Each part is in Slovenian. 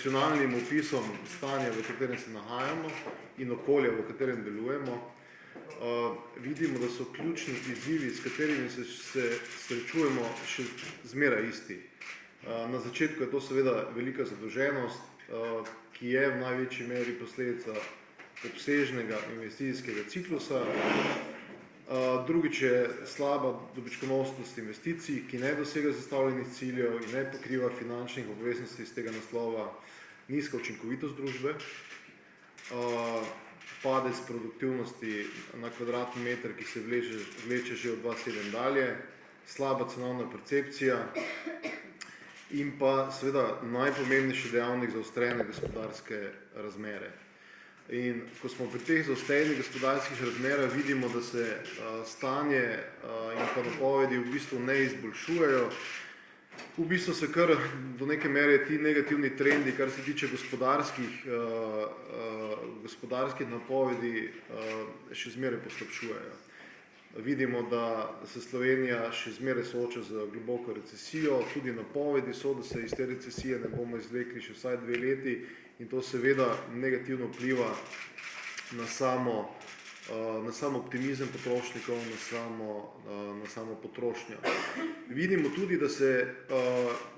tradicionalnim opisom stanja, v katerem se nahajamo in okolja, v katerem delujemo, vidimo, da so ključni izzivi, s katerimi se srečujemo, še zmeraj isti. Na začetku je to seveda velika zadolženost, ki je v največji meri posledica obsežnega investicijskega ciklusa. Drugič je slaba dobičkonosnost investicij, ki ne dosega zastavljenih ciljev in ne pokriva finančnih obveznosti iz tega naslova, nizka učinkovitost družbe, padec produktivnosti na kvadratni meter, ki se vleče že od 2007 dalje, slaba cenovna percepcija in pa seveda najpomembnejši dejavnik zaostrene gospodarske razmere. In ko smo pri teh zaostrenih gospodarskih razmerah, vidimo, da se stanje in pa napovedi v bistvu ne izboljšujejo. V bistvu se kar do neke mere ti negativni trendi, kar se tiče gospodarskih napovedi, še zmeraj poslabšujejo. Vidimo, da se Slovenija še zmeraj sooča z globoko recesijo, tudi napovedi so, da se iz te recesije ne bomo izvlekli še vsaj 2 leti in to seveda negativno vpliva na sam optimizem potrošnikov, na samo potrošnjo. Vidimo tudi, da se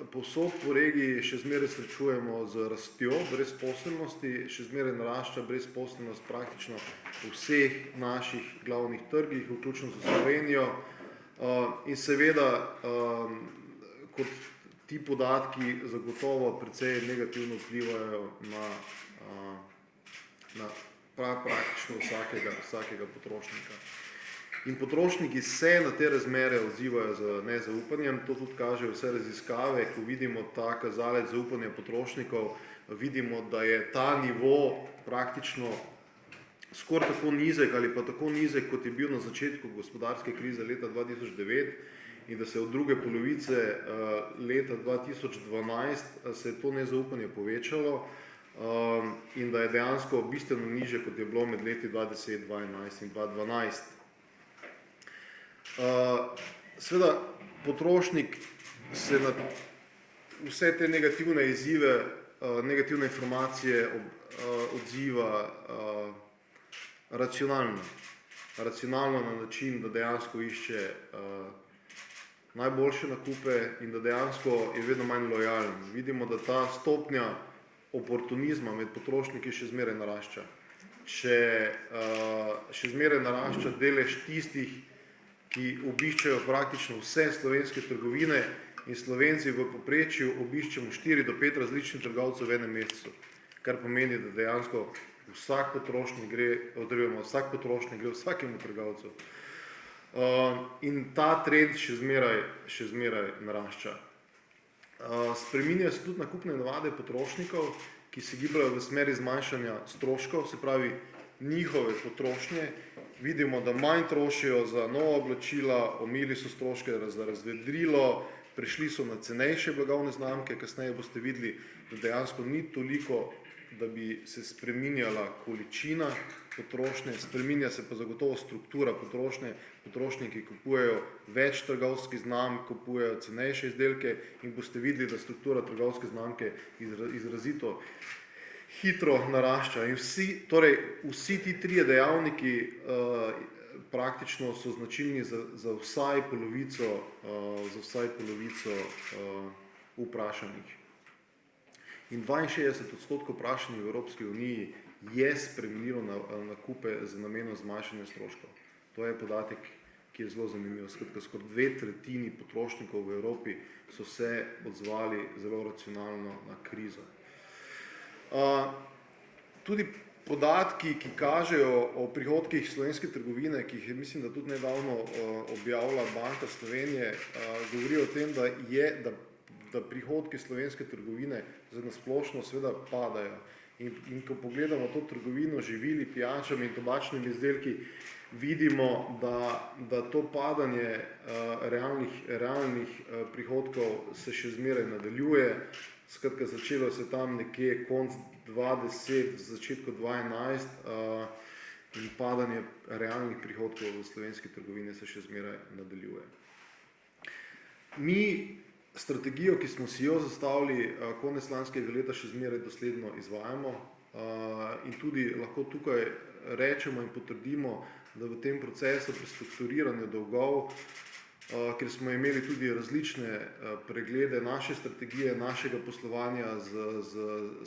povsod po regiji še zmeraj srečujemo z rastjo brezposelnosti, še zmeraj narašča brezposelnost praktično v vseh naših glavnih trgih, vključno z Slovenijo. In seveda, kot ti podatki zagotovo precej negativno vplivajo na praktično vsakega potrošnika. In potrošniki se na te razmere odzivajo z nezaupanjem, to tudi kažejo vse raziskave, ko vidimo ta kazalec zaupanja potrošnikov, vidimo, da je ta nivo praktično skoraj tako nizek ali pa tako nizek, kot je bil na začetku gospodarske krize leta 2009 in da se od druge polovice leta 2012 se je to nezaupanje povečalo, in da je dejansko bistveno nižje, kot je bilo med leti 2010, 2011 in 2012. Seveda, potrošnik se na vse te negativne izzive, negativne informacije odziva racionalno. Racionalno na način, da dejansko išče najboljše nakupe in da dejansko je vedno manj lojalen. Vidimo, da ta stopnja oportunizma med potrošniki še zmeraj narašča. Še zmeraj narašča delež tistih, ki obiščejo praktično vse slovenske trgovine in Slovenci v povprečju obiščemo 4 do 5 različnih trgovcev v enem mesecu, kar pomeni, da dejansko vsak potrošnik gre vsakemu trgovcu. In ta trend še zmeraj narašča. Spreminjajo se tudi nakupne navade potrošnikov, ki se gibljajo v smeri zmanjšanja stroškov, se pravi njihove potrošnje. Vidimo, da manj trošijo za nova oblačila, omejili so stroške za razvedrilo, prešli so na cenejše blagovne znamke, kasneje boste videli, da dejansko ni toliko, da bi se spreminjala količina potrošnje, spreminja se pa zagotovo struktura potrošnje, potrošniki kupujejo več trgovskih znamk, kupujejo cenejše izdelke in boste videli, da struktura trgovske znamke izrazito hitro narašča. In vsi ti trije dejavniki praktično so značilni za vsaj polovico vprašanih. In 62% vprašanih v Evropski uniji je spremenilo nakupe z namenom zmanjšanja stroškov. To je podatek, ki je zelo zanimiv. Skoraj 2/3 potrošnikov v Evropi so se odzvali zelo racionalno na krizo. Tudi podatki, ki kažejo o prihodkih slovenske trgovine, ki jih mislim, da tudi nedavno objavila Banka Slovenije, govorijo o tem, da prihodki slovenske trgovine na splošno seveda padajo. In ko pogledamo to trgovino živili, pijačami in tobačnimi izdelki, vidimo, da to padanje realnih prihodkov se še zmeraj nadaljuje. Skratka, začelo se tam nekje konec 2010, začetku 2011 in padanje realnih prihodkov v slovenski trgovini se še zmeraj nadaljuje. Mi Strategijo, ki smo si jo zastavili konec lanskega leta, še zmeraj dosledno izvajamo in tudi lahko tukaj rečemo in potrdimo, da v tem procesu prestrukturiranja dolgov, ker smo imeli tudi različne preglede naše strategije, našega poslovanja z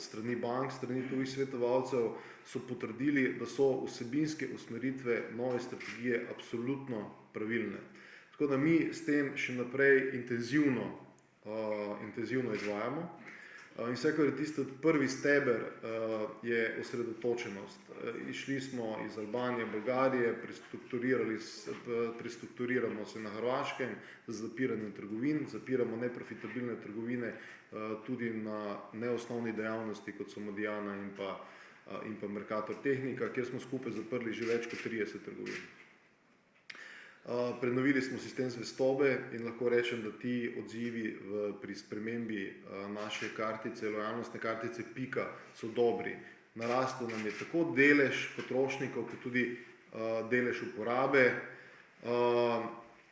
strani bank, strani tujih svetovalcev, so potrdili, da so vsebinske usmeritve nove strategije absolutno pravilne. Tako da mi s tem še naprej intenzivno izvajamo. In vsekakor je tisti prvi steber je osredotočenost. Išli smo iz Albanije, Bolgarije, prestrukturiramo se na Hrvaškem z zapiranjem trgovin, zapiramo neprofitabilne trgovine tudi na neosnovni dejavnosti, kot so Modiana in pa Mercator Tehnika, kjer smo skupaj zaprli že več kot 30 trgovin. Prenovili smo sistem zvestobe in lahko rečem, da ti odzivi pri spremembi naše kartice, lojalnostne kartice Pika so dobri. Narastel nam je tako delež potrošnikov, kot tudi delež uporabe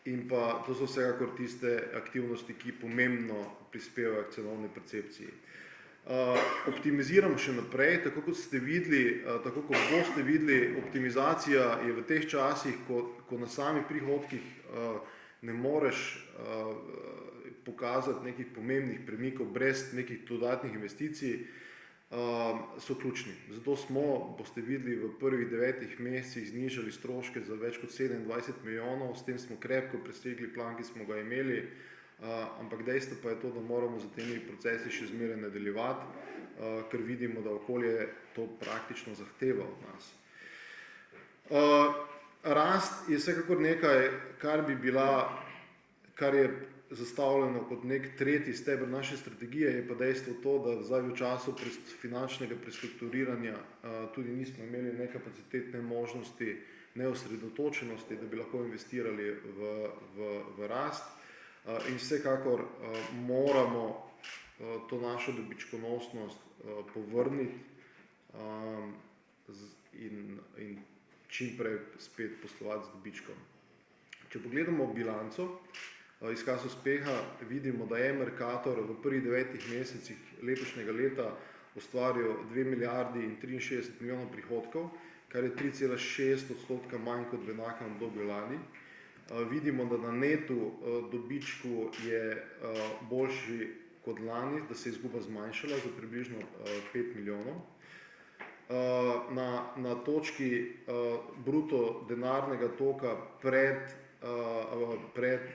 in pa to so vsekakor tiste aktivnosti, ki pomembno prispevajo k cenovni percepciji. Optimiziramo še naprej, tako kot boste videli, optimizacija je v teh časih, ko na samih prihodkih ne moreš pokazati nekih pomembnih premikov brez nekih dodatnih investicij, so ključni. Zato boste videli, v prvih 9 mesecih znižali stroške za več kot 27 milijonov, s tem smo krepko presegli plan, ki smo ga imeli, ampak dejstvo pa je to, da moramo za temi procesi še zmeraj nadaljevati, ker vidimo, da okolje to praktično zahteva od nas. Rast je vsekakor nekaj, kar je zastavljeno kot nek tretji steber naše strategije, je pa dejstvo to, da zdaj v času finančnega prestrukturiranja tudi nismo imeli ne kapacitet, ne možnosti, ne osredotočenosti, da bi lahko investirali v rast. In vsekakor moramo to našo dobičkonosnost povrniti in čimprej spet poslovati z dobičkom. Če pogledamo bilanco, izkaz uspeha, vidimo, da je Mercator v prvih 9 mesecih letošnjega leta ustvaril 2 milijardi in 63 milijonov prihodkov, kar je 3,6% manj kot v enakem obdobju lani. Vidimo, da na netu dobičku je boljši kot lani, da se je izguba zmanjšala za približno 5 milijonov. Na točki bruto denarnega toka pred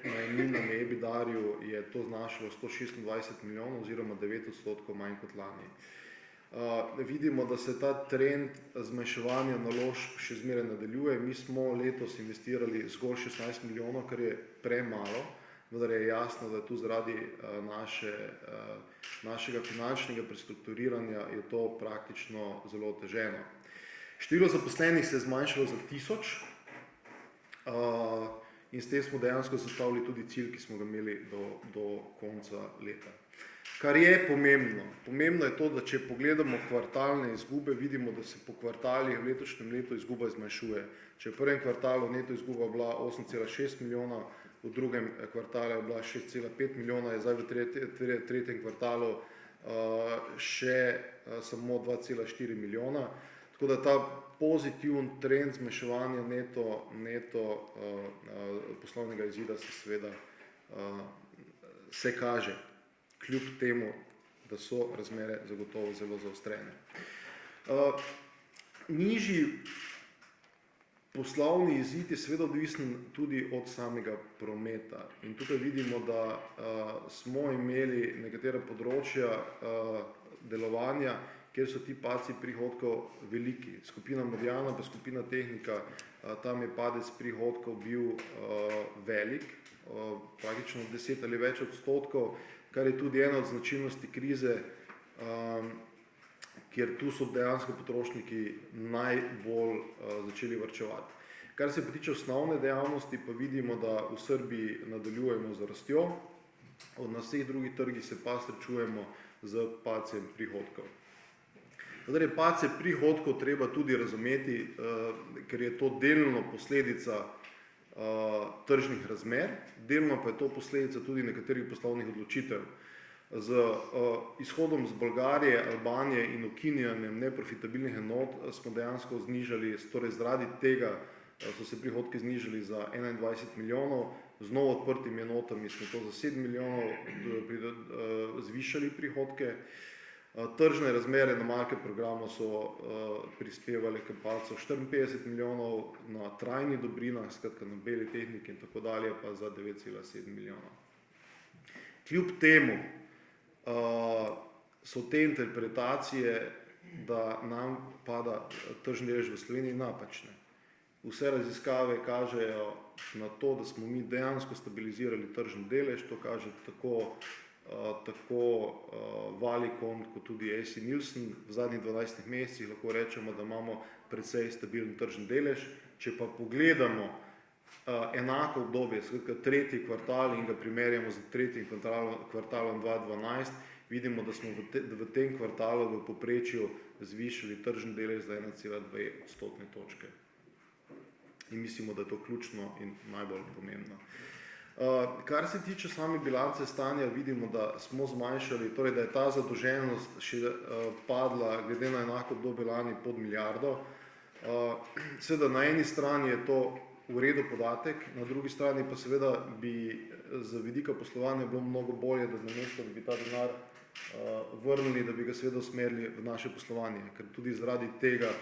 najemninami EBITDA-ju je to znašalo 126 milijonov oziroma 9% manj kot lani. Vidimo, da se ta trend zmanjševanja naložb še zmeraj nadaljuje. Mi smo letos investirali zgolj 16 milijonov, kar je premalo, vendar je jasno, da je tu zaradi našega finančnega prestrukturiranja je to praktično zelo oteženo. Število zaposlenih se je zmanjšalo za 1000 in s tem smo dejansko zastavili tudi cilj, ki smo ga imeli do konca leta. Kar je pomembno. Pomembno je to, da če pogledamo kvartalne izgube, vidimo, da se po kvartalih v letošnjem letu izguba zmanjšuje. Če v prvem kvartalu neto izguba bila 8,6 milijona, v drugem kvartalu je bila 6,5 milijona, je zdaj v tretjem kvartalu še samo 2,4 milijona. Tako da ta pozitiven trend zmanjševanja neto poslovnega izida se seveda se kaže. Kljub temu, da so razmere zagotovo zelo zaostrene. Nižji poslovni izid je seveda odvisen tudi od samega prometa. In tukaj vidimo, da smo imeli nekatera področja delovanja, kjer so ti padci prihodkov veliki. Skupina Modiana pa skupina Tehnika, tam je padec prihodkov bil velik, praktično 10 ali več odstotkov, kar je tudi ena od značilnosti krize, kjer tu so dejansko potrošniki najbolj začeli varčevati. Kar se pa tiče osnovne dejavnosti, pa vidimo, da v Srbiji nadaljujemo z rastjo, na vseh drugih trgih se pa srečujemo z padcem prihodkov. Vendar je padce prihodkov treba tudi razumeti, ker je to delno posledica tržnih razmer, delno pa je to posledica tudi nekaterih poslovnih odločitev. Z izhodom z Bolgarije, Albanije in ukinjanjem neprofitabilnih enot smo dejansko znižali, torej zaradi tega so se prihodki znižali za 21 milijonov, z novo odprtimi enotami smo to za 7 milijonov zvišali prihodke. Tržne razmere na market programu so prispevali k padcu 54 milijonov, na trajnih dobrinah, skratka na beli tehniki in tako dalje, pa za 9,7 milijonov. Kljub temu so te interpretacije, da nam pada tržni delež v Sloveniji, napačne. Vse raziskave kažejo na to, da smo mi dejansko stabilizirali tržni delež, to kaže tako Valicon kot tudi AC Nielsen. V zadnjih 12 mesecih lahko rečemo, da imamo precej stabilen tržni delež. Če pa pogledamo enako obdobje, skratka tretji kvartal in ga primerjamo z tretjim kvartalom 2012, vidimo, da smo v tem kvartalu v povprečju zvišali tržni delež za 1,2 odstotne točke. In mislimo, da je to ključno in najbolj pomembno. Kar se tiče same bilance stanja, vidimo, da smo zmanjšali, torej da je ta zadolženost še padla glede na enako obdobje lani pod milijardo. Seveda na eni strani je to v redu podatek, na drugi strani pa seveda bi z vidika poslovanja bilo mnogo bolje, da namesto, da bi ta denar vrnili, da bi ga seveda usmerili v naše poslovanje, ker tudi zaradi tega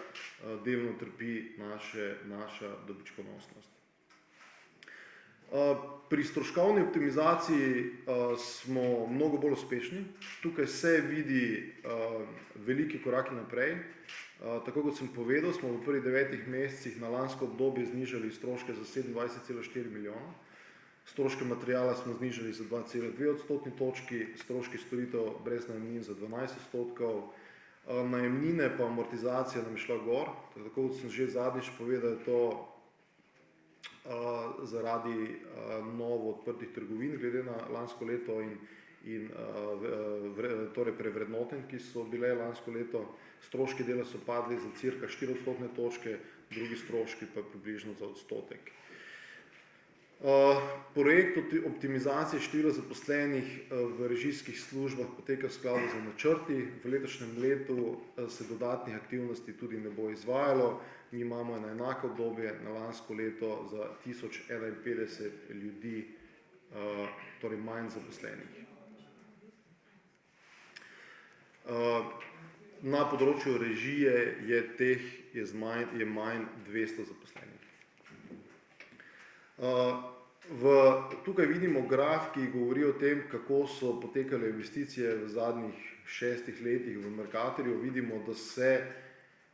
delno trpi naša dobičkonosnost. Pri stroškovni optimizaciji smo mnogo bolj uspešni. Tukaj se vidi veliki koraki naprej. Tako kot sem povedal, smo v prvih 9 mesecih na lansko obdobje znižali stroške za 27,4 milijona. Stroške materijala smo znižali za 2,2 odstotni točki, stroški storitev brez najemnin za 12 odstotkov, najemnine pa amortizacija nam je šla gor. Tako kot sem že zadnjič povedal, je to zaradi novo odprtih trgovin glede na lansko leto in torej prevrednotenj, ki so bile lansko leto. Stroški dela so padli za cirka 4 odstotne točke, drugi stroški pa približno za odstotek. Projekt optimizacije števila zaposlenih v režijskih službah poteka v skladu z načrti. V letošnjem letu se dodatnih aktivnosti tudi ne bo izvajalo. Mi imamo na enako obdobje na lansko leto za 1051 ljudi, torej manj zaposlenih. Na področju režije je manj 200 zaposlenih. Tukaj vidimo graf, ki govori o tem, kako so potekale investicije v zadnjih 6 letih v Mercatorju. Vidimo, da se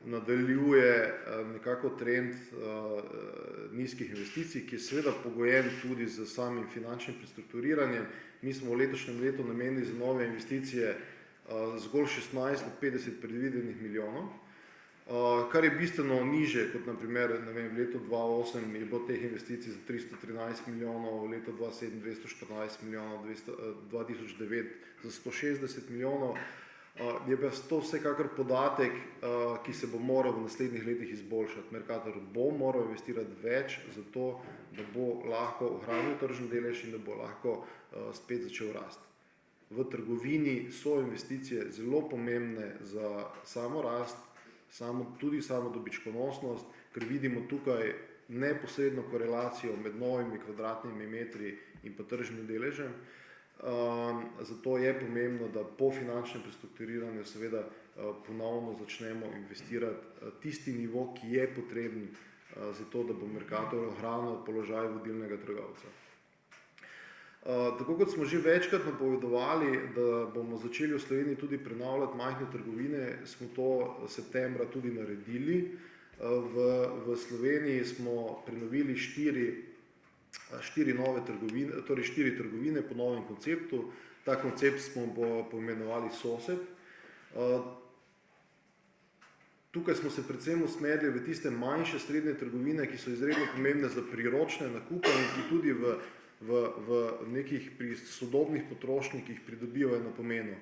nadaljuje nekako trend nizkih investicij, ki je seveda pogojen tudi z samim finančnim prestrukturiranjem. Mi smo v letošnjem letu namenili za nove investicije zgolj 16 od 50 predvidenih milijonov, kar je bistveno niže, kot naprimer v letu 2008 je bilo teh investicij za 313 milijonov, v letu 2007 214 milijonov, 2009 za 160 milijonov. Je pa to vsekakor podatek, ki se bo moral v naslednjih letih izboljšati. Mercator bo moral investirati več, zato da bo lahko ohranil tržni delež in da bo lahko spet začel rasti. V trgovini so investicije zelo pomembne za samo rast, tudi samo dobičkonosnost, ker vidimo tukaj neposredno korelacijo med novimi kvadratnimi metri in pa tržnim deležem. Zato je pomembno, da po finančnem prestrukturiranju seveda ponovno začnemo investirati tisti nivo, ki je potreben za to, da bo Mercator ohranil položaj vodilnega trgovca. Tako kot smo že večkrat napovedovali, da bomo začeli v Sloveniji tudi prenavljati majhne trgovine, smo to septembra tudi naredili. V Sloveniji smo prenovili 4 nove trgovine, torej 4 trgovine po novem konceptu. Ta koncept smo poimenovali Sosed. Tukaj smo se predvsem usmerili v tiste manjše srednje trgovine, ki so izredno pomembne za priročne nakupe in ki tudi v nekih pri sodobnih potrošnikih pridobivajo na pomenu.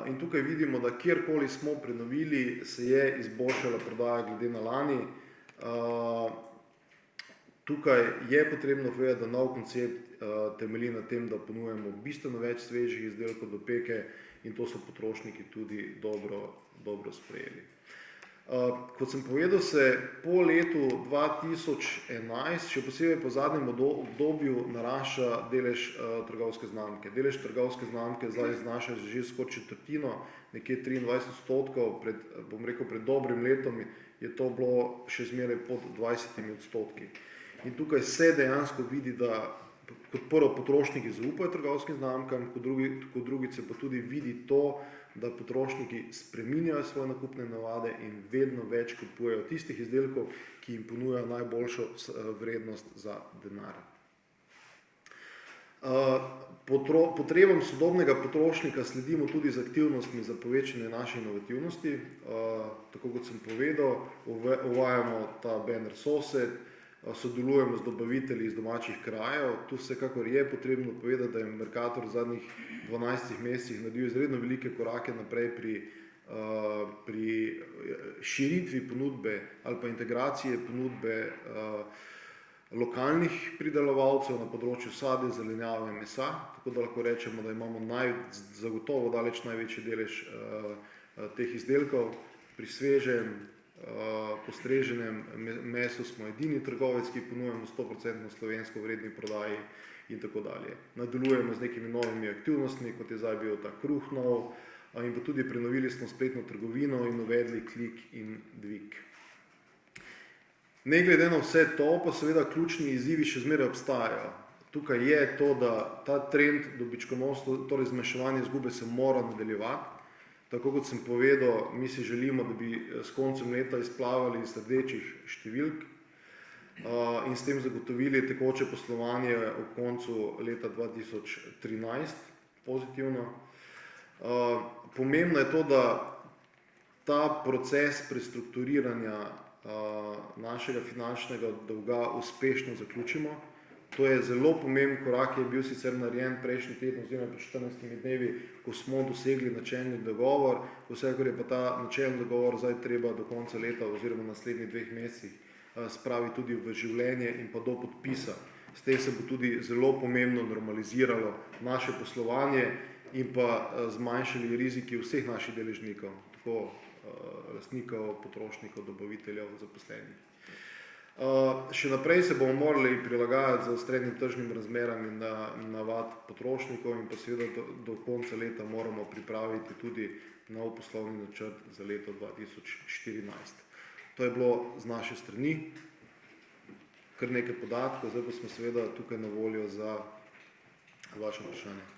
In tukaj vidimo, da kjerkoli smo prenovili, se je izboljšala prodaja glede na lani. Tukaj je potrebno povedati, da nov koncept temelji na tem, da ponujemo bistveno več svežih izdelkov do peke in to so potrošniki tudi dobro sprejeli. Kot sem povedal, se po letu 2011, še posebej po zadnjem obdobju, narašča delež trgovske znamke. Delež trgovske znamke zdaj znaša že skoraj četrtino, nekje 23%, pred dobrim letom je to bilo še zmeraj pod 20%. In tukaj se dejansko vidi, da kot prvo potrošniki zaupajo trgovskim znamkam, kot drugič se pa tudi vidi to, da potrošniki spreminjajo svoje nakupne navade in vedno več kupujejo tistih izdelkov, ki jim ponujajo najboljšo vrednost za denar. Potrebam sodobnega potrošnika sledimo tudi z aktivnostmi za povečanje naše inovativnosti. Tako kot sem povedal, uvajamo ta banner sosed, sodelujemo z dobavitelji iz domačih krajev. Tu vsekakor je potrebno povedati, da je Mercator v zadnjih 12 mesecih naredil izredno velike korake naprej pri širitvi ponudbe ali pa integracije ponudbe lokalnih pridelovalcev na področju sadja, zelenjave in mesa, tako da lahko rečemo, da imamo zagotovo daleč največji delež teh izdelkov. Pri svežem, postreženem mesu smo edini trgovec, ki ponujamo 100% slovensko vredni prodaji in tako dalje. Nadaljujemo z nekimi novimi aktivnostmi, kot je zdaj bil ta kruh nov, in pa tudi prenovili smo spletno trgovino in uvedli klik in dvig. Ne glede na vse to, pa seveda ključni izzivi še zmeraj obstajajo. Tukaj je to, da ta trend dobičkonosnosti, torej zmanjševanje izgube se mora nadaljevati. Tako kot sem povedal, mi si želimo, da bi s koncem leta izplavali iz rdečih številk in s tem zagotovili tekoče poslovanje ob koncu leta 2013 pozitivno. Pomembno je to, da ta proces prestrukturiranja našega finančnega dolga uspešno zaključimo. To je zelo pomemben korak, ki je bil sicer narejen prejšnji teden oziroma pred 14 dnevi, ko smo dosegli načelni dogovor, vsekakor je pa ta načelni dogovor zdaj treba do konca leta oziroma naslednjih 2 mesecih spraviti tudi v življenje in pa do podpisa. S tem se bo tudi zelo pomembno normaliziralo naše poslovanje in pa zmanjšali riziki vseh naših deležnikov, tako lastnikov, potrošnikov, dobaviteljev, zaposlenih. Še naprej se bomo morali prilagajati zaostrenim tržnim razmeram in navad potrošnikov in pa seveda do konca leta moramo pripraviti tudi nov poslovni načrt za leto 2014. To je bilo z naše strani, kar nekaj podatkov, zdaj pa smo seveda tukaj na voljo za vaše vprašanje.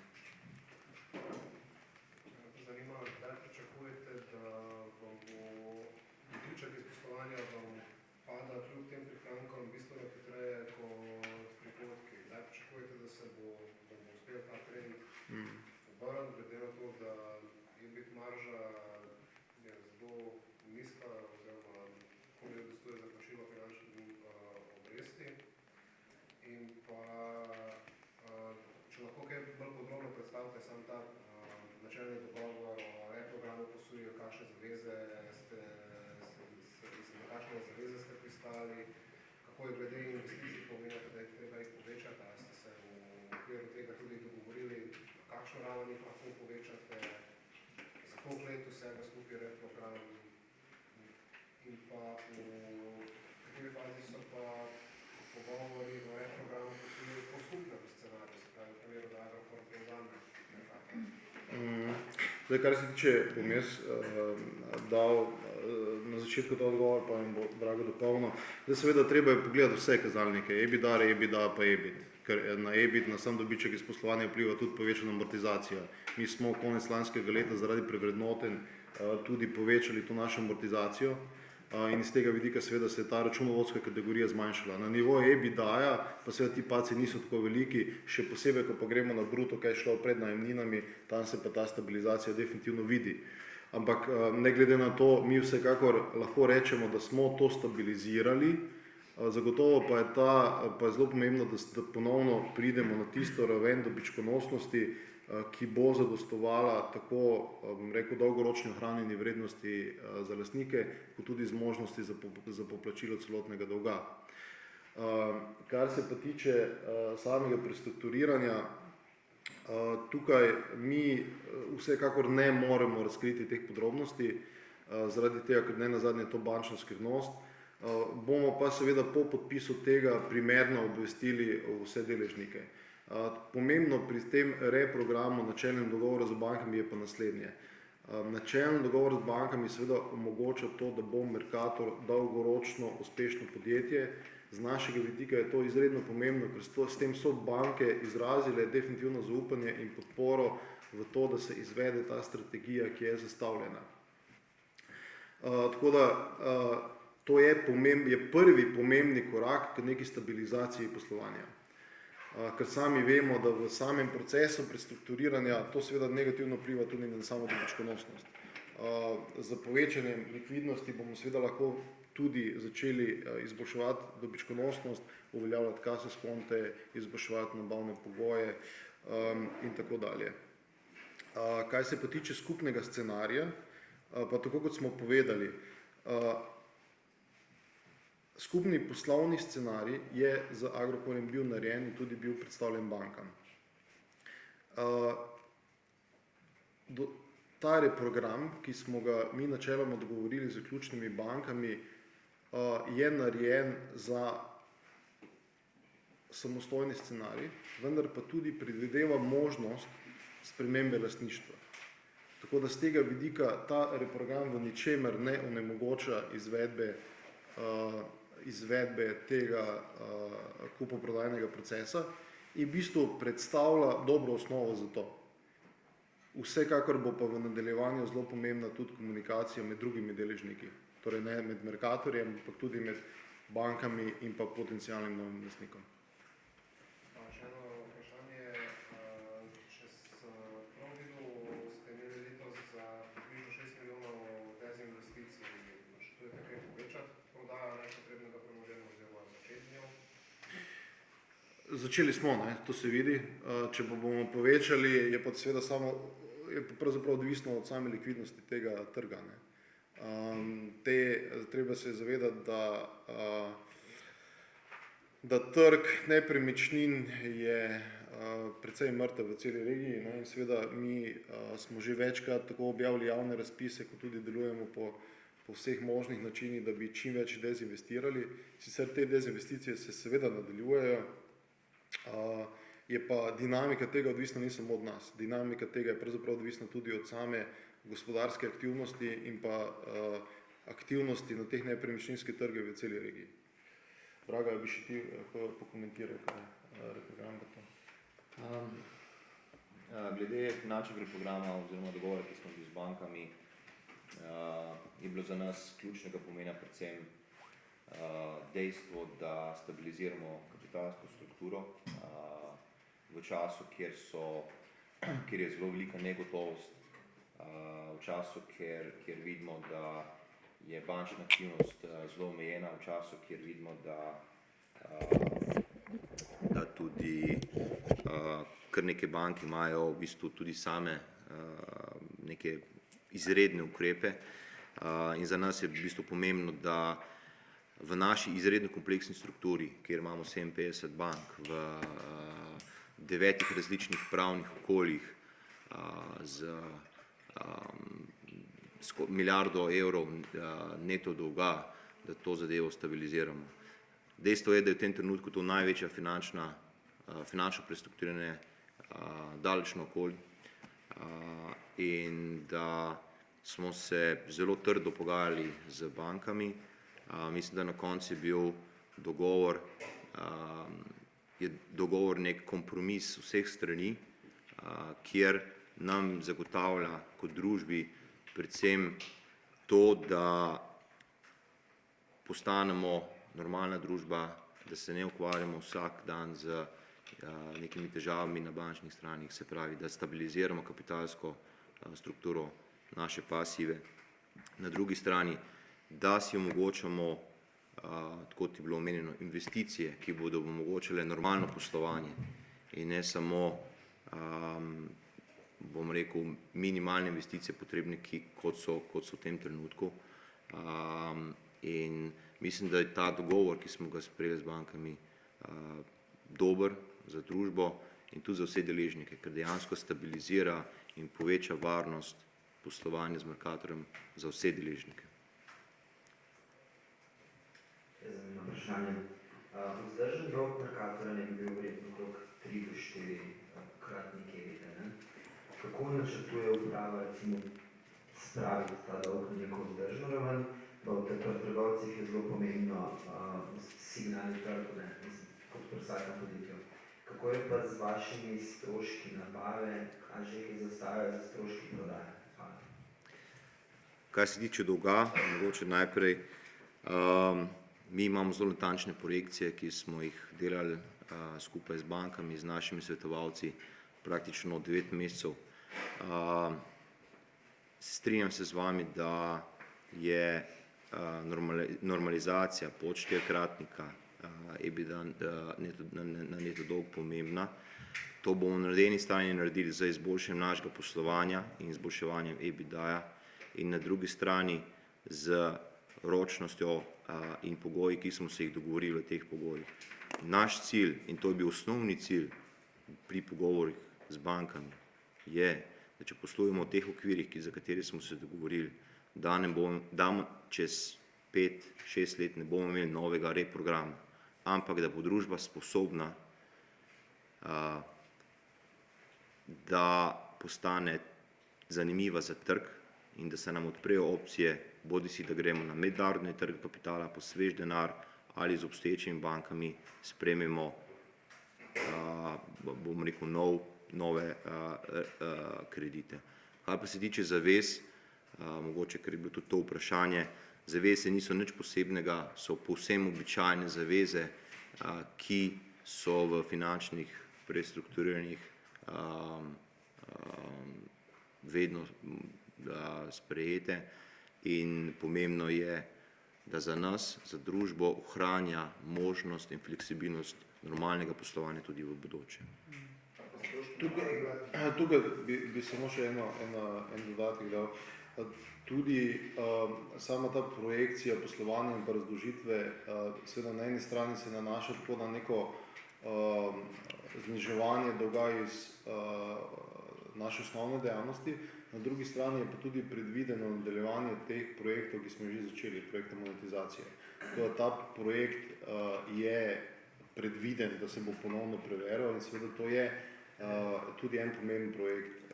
Zdaj, kar se tiče, bom jaz dal na začetku ta odgovor, pa jim bo Drago dopolnil. Zdaj seveda treba je pogledati vse kazalnike, EBITDA, EBITDA pa EBIT, ker na EBIT, na sam dobiček iz poslovanja vpliva tudi povečana amortizacija. Mi smo konec lanskega leta zaradi prevrednotenj tudi povečali to našo amortizacijo in iz tega vidika seveda se je ta računovodska kategorija zmanjšala. Na nivoju EBITDA-ja pa seveda ti padci niso tako veliki, še posebej, ko pa gremo na bruto, kaj je šlo pred najemninami, tam se pa ta stabilizacija definitivno vidi. Ampak ne glede na to, mi vsekakor lahko rečemo, da smo to stabilizirali, zagotovo pa je zelo pomembno, da ponovno pridemo na tisto raven dobičkonosnosti, ki bo zadostovala tako, bom rekel, dolgoročni ohranjeni vrednosti za lastnike, kot tudi zmožnosti za poplačilo celotnega dolga. Kar se pa tiče samega prestrukturiranja, tukaj mi vsekakor ne moremo razkriti teh podrobnosti, zaradi tega, ker ne nazadnje je to bančna skrivnost. Bomo pa seveda po podpisu tega primerno obvestili vse deležnike. Pomembno pri tem reprogramu načelnem dogovoru z bankami je pa naslednje. Načelni dogovor z bankami seveda omogoča to, da bo Mercator dolgoročno uspešno podjetje. Z našega vidika je to izredno pomembno, ker s tem so banke izrazile definitivno zaupanje in podporo v to, da se izvede ta strategija, ki je zastavljena. Tako da to je prvi pomembni korak k neki stabilizaciji poslovanja. Ker sami vemo, da v samem procesu prestrukturiranja to seveda negativno vpliva tudi na samo dobičkonosnost. Z povečanjem likvidnosti bomo seveda lahko tudi začeli izboljševati dobičkonosnost, uveljavljati kase skonte, izboljševati nabavne pogoje in tako dalje. Kaj se pa tiče skupnega scenarija, pa tako kot smo povedali, skupni poslovni scenarij je z Agrokorjem bil narejen in tudi bil predstavljen bankam. Ta reprogram, ki smo ga mi načeloma dogovorili z ključnimi bankami, je narejen za samostojni scenarij, vendar pa tudi predvideva možnost spremembe lastništva. Tako da z tega vidika ta reprogram v ničemer ne onemogoča izvedbe tega kupoprodajnega procesa in v bistvu predstavlja dobro osnovo za to. Vsekakor bo pa v nadaljevanju zelo pomembna tudi komunikacija med drugimi deležniki, torej ne med Mercatorjem, ampak tudi med bankami in pa potencialnim novim lastnikom. Še eno vprašanje, če prav videl, ste imeli letos za približno 6 milijonov dezinvesticij, načrtujete kaj povečati prodajo nepotrebnega premoženja oziroma začeti z njo? Začeli smo, to se vidi. Če pa bomo povečali, je pa seveda pravzaprav odvisno od same likvidnosti tega trga. Treba se zavedati, da trg nepremičnin je precej mrtev v celi regiji in seveda mi smo že večkrat tako objavili javne razpise, kot tudi delujemo po vseh možnih načinih, da bi čim več dezinvestirali. Sicer te dezinvesticije se seveda nadaljujejo, je pa dinamika tega odvisna ni samo od nas. Dinamika tega je pravzaprav odvisna tudi od same gospodarske aktivnosti in pa aktivnosti na teh nepremičninskih trgih v celi regiji. Draga, bi še ti pokomentiral, kaj reprogram bo to? Glede finančnega reprograma oziroma dogovora, ki smo bili z bankami, je bilo za nas ključnega pomena predvsem dejstvo, da stabiliziramo kapitalsko strukturo v času, kjer je zelo velika negotovost, v času, kjer vidimo, da je bančna aktivnost zelo omejena, v času, kjer vidimo, da tudi kar neke banke imajo v bistvu tudi same neke izredne ukrepe. In za nas je v bistvu pomembno, da v naši izredno kompleksni strukturi, kjer imamo 57 bank v 9 različnih pravnih okoljih z milijardo evrov neto dolga, da to zadevo stabiliziramo. Dejstvo je, da je v tem trenutku to največja finančno prestrukturiranje daleč naokoli in da smo se zelo trdo pogajali z bankami. Mislim, da na koncu je bil dogovor nek kompromis vseh strani, kjer nam zagotavlja kot družbi predvsem to, da postanemo normalna družba, da se ne ukvarjamo vsak dan z nekimi težavami na bančnih stranih, se pravi, da stabiliziramo kapitalsko strukturo naše pasive. Na drugi strani, da si omogočamo, tako kot je bilo omenjeno, investicije, ki bodo omogočile normalno poslovanje in ne samo, bom rekel, minimalne investicije potrebne, kot so v tem trenutku. In mislim, da je ta dogovor, ki smo ga sprejeli z bankami, dober za družbo in tudi za vse deležnike, ker dejansko stabilizira in poveča varnost poslovanja z Mercatorjem za vse deležnike. Zanimno vprašanje. Vzdržen dolg Mercatorja ne bi bil verjetno okrog 3 do 4 kratnik EBITDA, ne? Kako načrtuje uprava recimo spraviti ta dolg na neko vzdržno raven, pa v takrat trgovcih je zelo pomembno signalni trg, ne, kot pri vsakem podjetju. Kako je pa z vašimi stroški nabave, a že kaj zastajajo za stroški prodaje? Hvala. Kar se tiče dolga, mogoče najprej, mi imamo zelo natančne projekcije, ki smo jih delali skupaj z bankami, z našimi svetovalci, praktično 9 mesecev. Strinjam se z vami, da je normalizacija pod 4-kratnika EBITDA na neto dolg pomembna. To bomo na eni strani naredili za izboljšanje našega poslovanja in izboljševanjem EBITDA-ja in na drugi strani z ročnostjo in pogoji, ki smo se jih dogovorili v teh pogojih. Naš cilj, in to je bil osnovni cilj pri pogovorih z bankami, je, da če poslujemo v teh okvirih, za katere smo se dogovorili, da čez 5-6 let ne bomo imeli novega reprograma, ampak da bo družba sposobna, da postane zanimiva za trg in da se nam odprejo opcije, bodisi da gremo na mednarodni trg kapitala po svež denar ali z obstoječimi bankami sprejmemo, bom rekel, nove kredite. Kar pa se tiče zavez, mogoče, ker je bilo tudi to vprašanje, zaveze niso nič posebnega, so povsem običajne zaveze, ki so v finančnih prestrukturiranjih vedno sprejete in pomembno je, da za nas, za družbo ohranja možnost in fleksibilnost normalnega poslovanja tudi v bodoče. Tukaj bi samo še en dodatek dal. Tudi sama ta projekcija poslovanja in pa razložitve seveda na eni strani se nanaša tako na neko zniževanje dolga iz naše osnovne dejavnosti, na drugi strani je pa tudi predvideno nadaljevanje teh projektov, ki smo že začeli, projekta monetizacije. Ta projekt je predviden, da se bo ponovno preveril in seveda to je tudi en pomemben projekt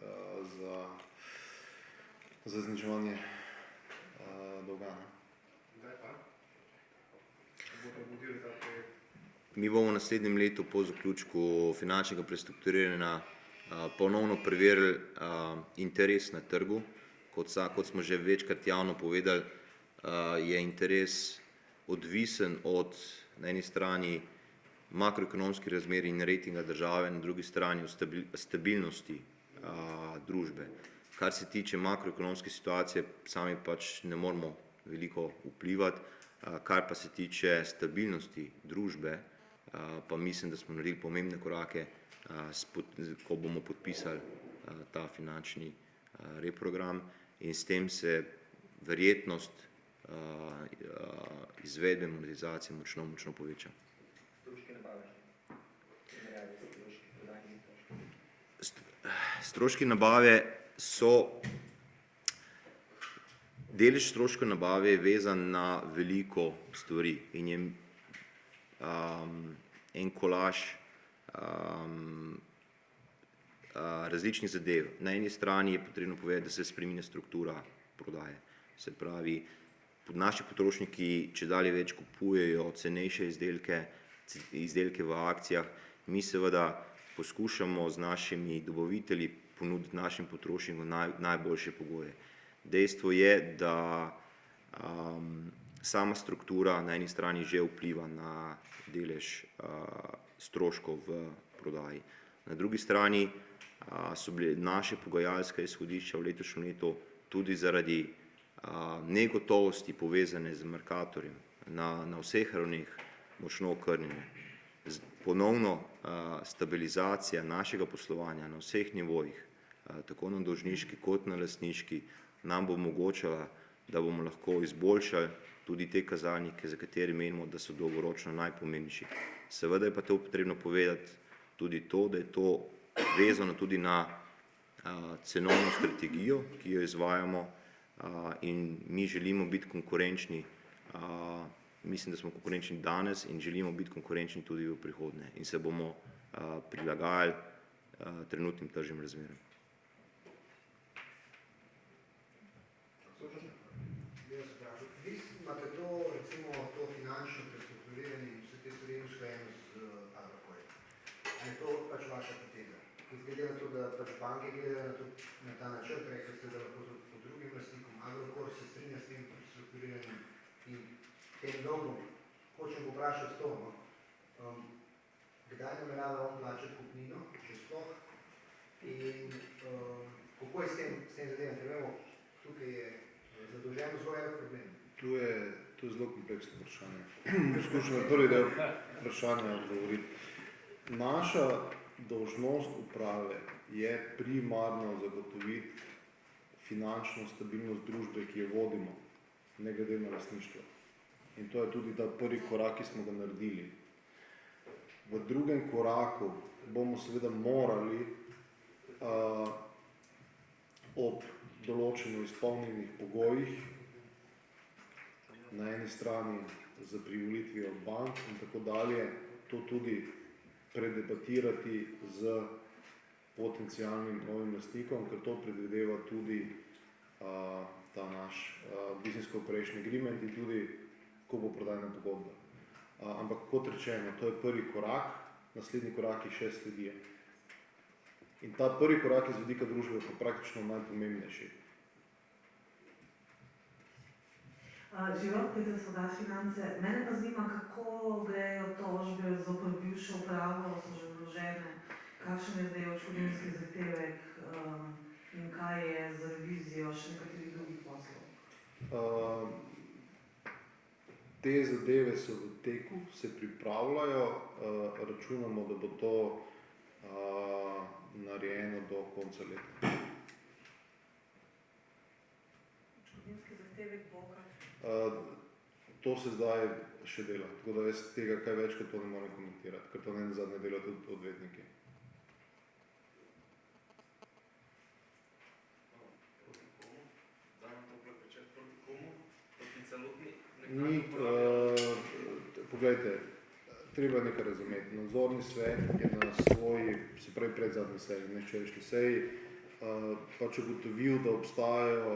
za zniževanje dolga. Mi bomo v naslednjem letu po zaključku finančnega prestrukturiranja ponovno preverili interes na trgu. Kot smo že večkrat javno povedali, je interes odvisen od na eni strani makroekonomskih razmer in ratinga države, na drugi strani stabilnosti družbe. Kar se tiče makroekonomske situacije, sami pač ne moramo veliko vplivati, kar pa se tiče stabilnosti družbe, pa mislim, da smo naredili pomembne korake, ko bomo podpisali ta finančni reprogram in s tem se verjetnost izvedbe monetizacije močno poveča. Stroški nabave so, delež stroškov nabave je vezan na veliko stvari in je en kolaž različnih zadev. Na eni strani je potrebno povedati, da se spreminja struktura prodaje. Se pravi, naši potrošniki čedalje več kupujejo cenejše izdelke v akcijah, mi seveda poskušamo z našimi dobavitelji ponuditi našim potrošnikom najboljše pogoje. Dejstvo je, da sama struktura na eni strani že vpliva na delež stroškov v prodaji. Na drugi strani so bile naše pogajalske izhodišča v letošnjem letu tudi zaradi negotovosti povezane z Mercatorjem na vseh ravneh močno okrnjene. Ponovno stabilizacija našega poslovanja na vseh nivojih, tako na dolžniški kot na lastniški, nam bo omogočala, da bomo lahko izboljšali tudi te kazalnike, za katere menimo, da so dolgoročno najpomembnejši. Seveda je pa to potrebno povedati tudi to, da je to vezano tudi na cenovno strategijo, ki jo izvajamo, in mi želimo biti konkurenčni, mislim, da smo konkurenčni danes in želimo biti konkurenčni tudi v prihodnje in se bomo prilagajali trenutnim tržnim razmeram. Vi imate to, recimo, to finančno prestrukturiranje in vse te stvari usklajeno z Agrokorjem. Ali je to pač vaša poteza? Glede na to, da pač banke gledajo na ta načrt, rekli ste, da lahko tudi pod drugim lastnikom, Agrokor se strinja s tem prestrukturiranjem in tem dolgom. Hočem vprašati to, kdaj namerava on plačati kupnino, če sploh, in kako je s tem zadevam, ker vemo, tukaj je zadolženo zelo velik problem. To je zelo kompleksno vprašanje. Poskušam na prvi del vprašanja odgovoriti. Naša dolžnost uprave je primarno zagotoviti finančno stabilnost družbe, ki jo vodimo, ne glede na lastništvo. In to je tudi ta prvi korak, ki smo ga naredili. V drugem koraku bomo seveda morali ob določeno izpolnjenih pogojih, na eni strani za privolitvijo bank in tako dalje, to tudi predebatirati z potencialnim novim lastnikom, ker to predvideva tudi ta naš business cooperation agreement in tudi kupoprodajna pogodba. Ampak kot rečeno, to je prvi korak, naslednji koraki še sledijo. In ta prvi korak iz vidika družbe je pa praktično najpomembnejši. Živel, Peter Svodaš Finance. Mene pa zanima, kako grejo tožbe zoper bivšo upravo, so že vložene, kakšen je zdaj odškodninski zahtevek in kaj je z revizijo še nekaterih drugih poslov? Te zadeve so v teku, se pripravljajo, računamo, da bo to narejeno do konca leta. Odškodninski zahtevek bo kaj? To se zdaj še dela, tako da jaz tega kaj več, kot to ne morem komentirati, ker to ne zadnje dela tudi odvetniki. Ni, poglejte, treba nekaj razumeti. Nadzorni svet je na svoji, se pravi predzadnji seji, ne včerajšnji seji, pač ugotovil, da obstajajo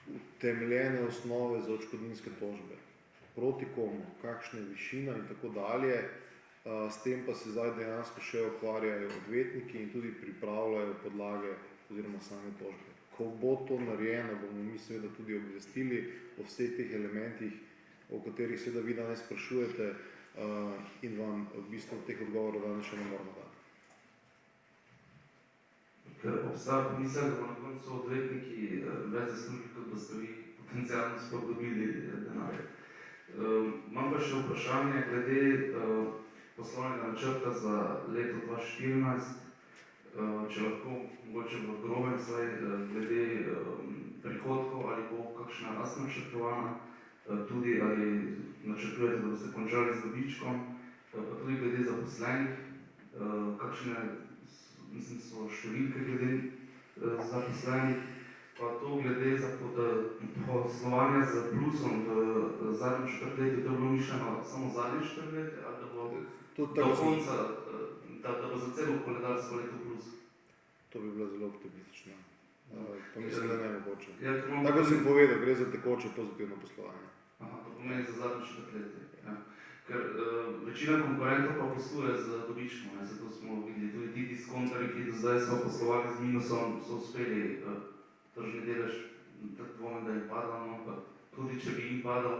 utemeljene osnove za odškodninske tožbe. Proti komu, kakšna je višina in tako dalje, s tem pa se zdaj dejansko še ukvarjajo odvetniki in tudi pripravljajo podlage oziroma same tožbe. Ko bo to narejeno, bomo mi seveda tudi obvestili o vseh teh elementih, o katerih seveda vi danes sprašujete in vam v bistvu teh odgovorov danes še ne moramo dati. Ker obstaja pomisel, da bo na koncu odvetniki več zaslužili, kot da ste vi potencialno sploh dobili denarje. Imam pa še vprašanje glede poslovnega načrta za leto 2014, če lahko mogoče v grobem vsaj glede prihodkov, ali bo kakšna rast načrtovana, tudi ali načrtujete, da boste končali z dobičkom, pa tudi glede zaposlenih, kakšne mislim, so številke glede zaposlenih, pa to glede za poslovanje z plusom v zadnjem četrtletju, to je bilo mišljeno samo zadnje četrtletje, ali da bo do konca, da bo za celo koledarsko leto plus? To bi bila zelo optimistična. Pa mislim, da ne mogoče. Tako Tako sem povedal, gre za tekoče pozitivno poslovanje. Aha, to pomeni za zadnje četrtletje. Ja. Ker večina konkurentov pa posluje z dobičkom, zato smo videli tudi ti diskontarji, ki do zdaj so poslovali z minusom, so uspeli tržni delež, tako dvomim, da jim padal, no, pa tudi če bi jim padal,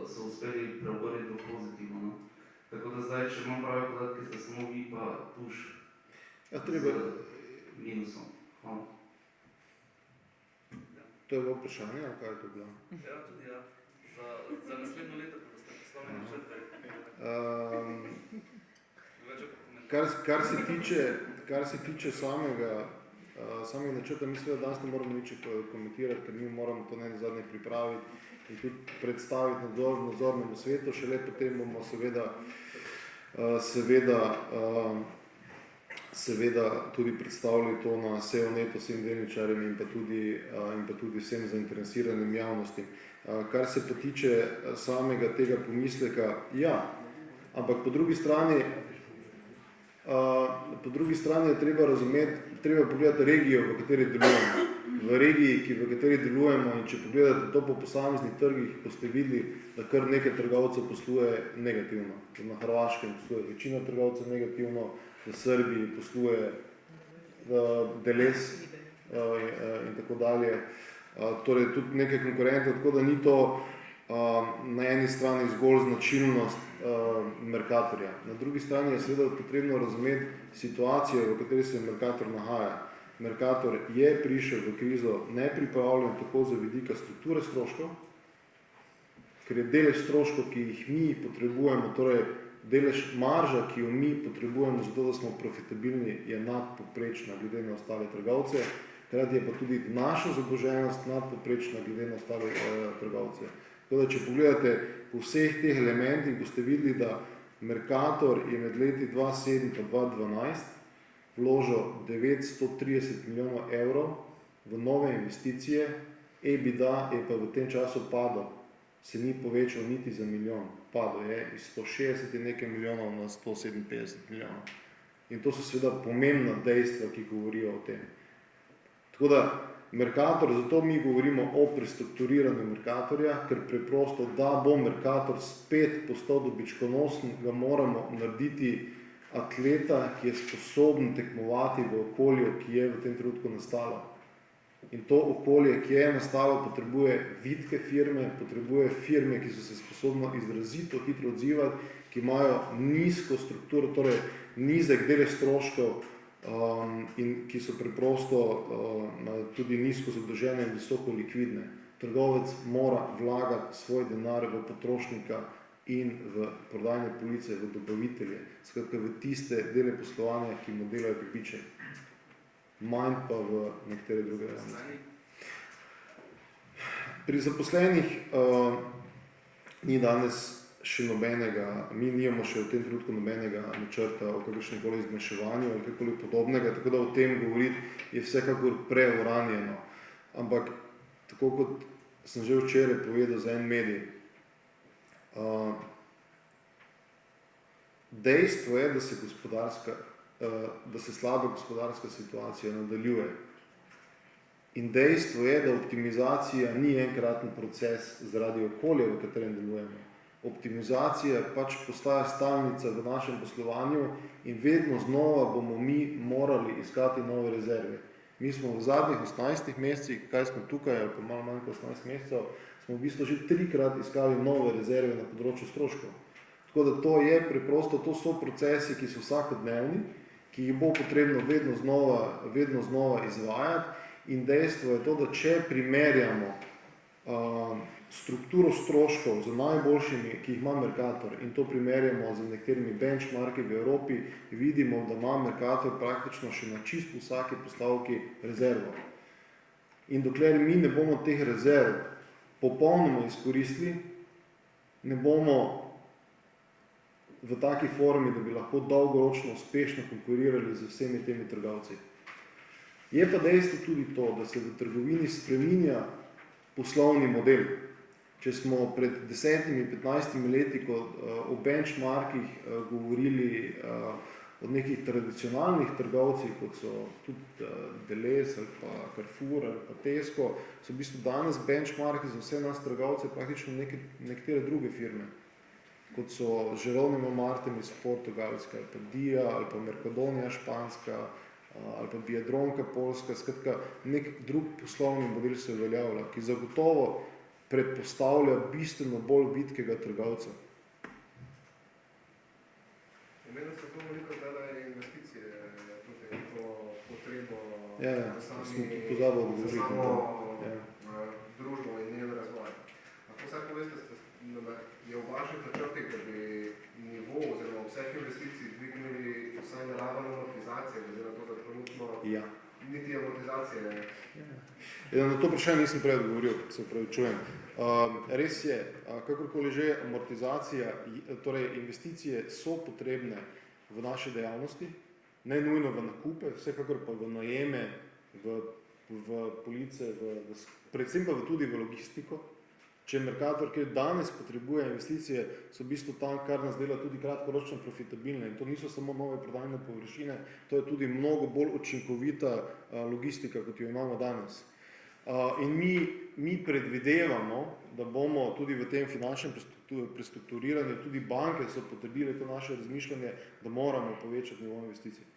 so uspeli preobrniti v pozitivno. No. Tako da zdaj, če imam prave podatke, ste samo vi pa tuš z minusom. Hvala. To je bilo vprašanje, ali kaj je to bilo? Ja, tudi ja. Za naslednjo leto, ko boste poslovni načrt. Kar se tiče samega Samih načrta mi seveda danes ne moramo nič komentirati, ker mi moramo to nazadnje pripraviti in tudi predstaviti nadzornemu svetu, šele potem bomo seveda tudi predstavili to na SEO-netu vsem delničarjem in pa tudi vsem zainteresiranim javnostim. Kar se pa tiče samega tega pomisleka, ja, ampak po drugi strani je treba razumeti, treba pogledati regijo, v kateri delujemo. V regiji, v kateri delujemo, in če pogledate to po posameznih trgih, boste videli, da kar nekaj trgovcev posluje negativno. Na Hrvaškem posluje večina trgovcev negativno, v Srbiji posluje Deles in tako dalje. Torej tudi nekaj konkurentov, tako da ni to na eni strani zgolj značilnost Mercatorja. Na drugi strani je seveda potrebno razumeti situacijo, v kateri se Mercator nahaja. Mercator je prišel v krizo nepripravljen tako za vidika strukture stroškov, ker je delež stroškov, ki jih mi potrebujemo, torej delež marža, ki jo mi potrebujemo zato, da smo profitabilni, je nadpoprečna glede na ostale trgovce, hkrati je pa tudi naša zadolženost nadpoprečna glede na ostale trgovce. Tako da, če pogledate po vseh teh elementih, boste videli, da Mercator je med leti 2007 in 2012 vložil 930 milijonov evrov v nove investicije, EBITDA je pa v tem času padel, se ni povečal niti za milijon, padel je iz 160 in nekaj milijonov na 157 milijonov. In to so seveda pomembna dejstva, ki govorijo o tem. Tako da Mercator, zato mi govorimo o prestrukturiranju Mercatorja, ker preprosto, da bo Mercator spet postal dobičkonosen, ga moramo narediti atleta, ki je sposoben tekmovati v okolju, ki je v tem trenutku nastalo. In to okolje, ki je nastalo, potrebuje vitke firme, potrebuje firme, ki so se sposobne izrazito hitro odzivati, ki imajo nizko strukturo, torej nizek delež stroškov in ki so preprosto tudi nizko zadolžene in visoko likvidne. Trgovec mora vlagati svoj denar v potrošnika in v prodajne police, v dobavitelje, skratka v tiste dele poslovanja, ki mu delajo dobiček, manj pa v nekatere druge dejavnosti. Pri zaposlenih ni danes še nobenega, mi nimamo še v tem trenutku nobenega načrta o kakršnemkoli zmanjševanju ali kakoli podobnega, tako da o tem govoriti je vsekakor preuranjeno. Ampak, tako kot sem že včeraj povedal za en medij, dejstvo je, da se slaba gospodarska situacija nadaljuje. In dejstvo je, da optimizacija ni enkraten proces zaradi okolja, v katerem delujemo. Optimizacija pač postaja stalnica v našem poslovanju in vedno znova bomo mi morali iskati nove rezerve. Mi smo v zadnjih 18 mesecih, kaj smo tukaj, ali pa malo manj kot 18 mesecev, smo v bistvu že 3-krat iskali nove rezerve na področju stroškov. Tako da to je preprosto, to so procesi, ki so vsakodnevni, ki jih bo potrebno vedno znova izvajati in dejstvo je to, da če primerjamo strukturo stroškov z najboljšimi, ki jih ima Mercator in to primerjamo z nekaterimi benchmarki v Evropi, vidimo, da ima Mercator praktično še na čisto vsaki postavki rezervo. In dokler mi ne bomo teh rezerv popolnoma izkoristili, ne bomo v taki formi, da bi lahko dolgoročno uspešno konkurirali z vsemi temi trgovci. Je pa dejstvo tudi to, da se v trgovini spreminja poslovni model. Če smo pred 10-15 leti, ko o benchmarkih govorili od nekih tradicionalnih trgovcih, kot so tudi Deles ali pa Carrefour ali pa Tesco, so v bistvu danes benchmarki za vse nas trgovce praktično nekatere druge firme, kot so Jeronimo Martin iz Portugalske, ali pa Dia, ali pa Mercadona španska, ali pa Biedronka polska, skratka nek drug poslovni model se uveljavlja, ki zagotovo predpostavlja bistveno bolj vitkega trgovca. Omenili ste to veliko zdaj investicije, tudi to potrebo za samo družbo in njen razvoj. Lahko vsaj poveste, je v vaših načrtih, da bi nivo oziroma vseh investicij dvignili vsaj na raven amortizacije, glede na to, da trenutno niti Na to vprašanje nisem prej odgovoril, se upravičujem. Res je, kakorkoli že, amortizacija, torej investicije so potrebne v naše dejavnosti, ne nujno v nakupe, vsekakor pa v najeme, v police, predvsem pa tudi v logistiko. Če Mercator, ki danes potrebuje investicije, so v bistvu tam, kar nas dela tudi kratkoročno profitabilne. In to niso samo nove prodajne površine, to je tudi mnogo bolj učinkovita logistika, kot jo imamo danes. In mi predvidevamo, da bomo tudi v tem finančnem prestrukturiranju, tudi banke so potrdile to naše razmišljanje, da moramo povečati nivo investicij.